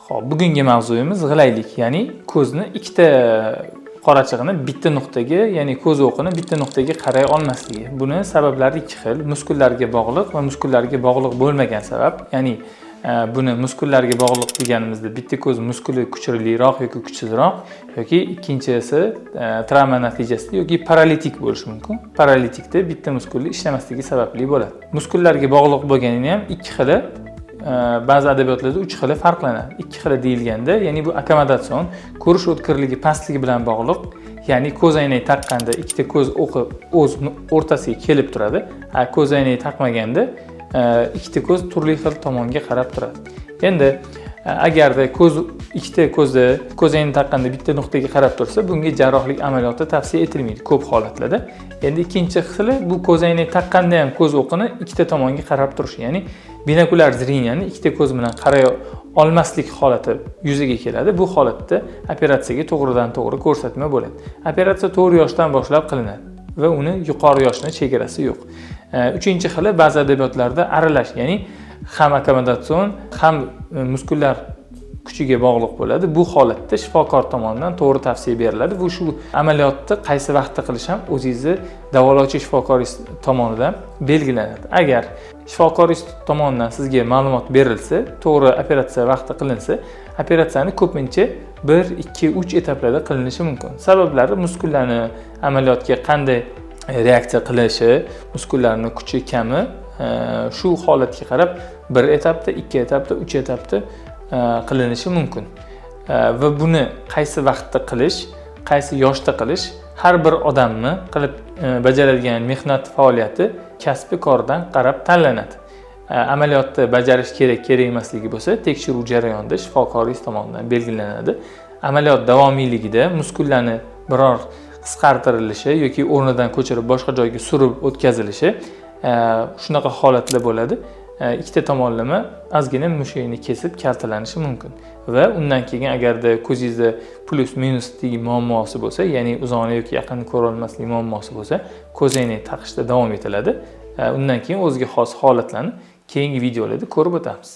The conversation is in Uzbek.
Xo'p, bugungi mavzuyimiz g'ilaylik, ya'ni ko'zni ikkita qorachig'ini bitta nuqtaga, ya'ni ko'z o'qini bitta nuqtaga qaray olmasligi. Buni sabablari ikki xil: muskullarga bog'liq va muskullarga bog'liq bo'lmagan sabab. Ya'ni buni muskullarga bog'liq deganimizda bitta ko'z muskuli kuchliroq yoki kuchsizroq, yoki ikkinchisi travma natijasida yoki paralitik bo'lishi mumkin. Paralitikda bitta muskulni ishlamasligi sababli bo'ladi. Muskullarga bog'liq bo'lganini ham ikki xili, ba'zi adabiyotlarda 3 xili farqlanadi. 2 xili deyilganda, ya'ni bu akkomodatsion, ko'rish o'tkirligi pastligi bilan bog'liq, ya'ni ko'z aynak taqqanda ikkita ko'z o'qi o'z o'rtasiga kelib turadi. Ko'z aynak taqmaganda ikkita ko'z turli xil tomonga qarab turadi. Endi agarda ikkita ko'z aynak taqqanda bitta nuqtaga qarab tursa, bunga jarrohlik amaliyoti tavsiya etilmaydi ko'p holatlarda. Endi ikkinchi xili bu ko'z aynak taqqanda ham ko'z o'qini ikkita tomonga qarab turish, ya'ni binokulyar zreniyani ikkita ko'z bilan qaray olmaslik holati yuzaga keladi. Bu holatda operatsiyaga to'g'ridan-to'g'ri ko'rsatma bo'ladi. Operatsiya 4 yoshdan boshlab qilinadi va uni yuqori yoshni chegarasi yo'q. Uchinchi xili ba'zi adabiyotlarda aralash, ya'ni ham akkomodatsion, ham muskullar kuchiga bog'liq bo'ladi. Bu holatda shifokor tomonidan to'g'ri tavsiya beriladi. Bu shu amaliyotni qaysi vaqtda qilish ham o'zingizni davolovchi shifokoringiz tomonidan belgilanadi. Agar shifokoringiz tomonidan sizga ma'lumot berilsa, to'g'ri operatsiya vaqti qilinsa, operatsiyani ko'pincha 1, 2, 3 etaplarda qilinishi mumkin. Sabablari muskullarni amaliyotga qanday reaksiya qilishi, muskullarning kuchi kami, shu holatga qarab 1 etapda, 2 etapda, 3 etapda qilinishi mumkin. Va buni qaysi vaqtda qilish, qaysi yoshda qilish har bir odamni qilib bajaradigan mehnat faoliyati, kasbi koridan qarab tanlanadi. Amaliyotni bajarish kerak emasligi bo'lsa, tekshiruv jarayonida shifokoringiz tomonidan belgilanadi. Amaliyot davomiyligida muskullarni biror qisqartirilishi yoki o'rnidan ko'chirib boshqa joyga surib o'tkazilishi, shunaqa holatlar bo'ladi. Ikkita tomonlama ozgina mushakni kesib kaltalanishi mumkin va undan keyin agarda ko'zingizda plus minus degan muammosi bo'lsa, ya'ni uzoqni yoki yaqinni ko'ra olmaslik muammosi bo'lsa, ko'z aynak taqishda davom etiladi. Undan keyin o'ziga xos holatlarni keyingi videolarda ko'rib o'tamiz.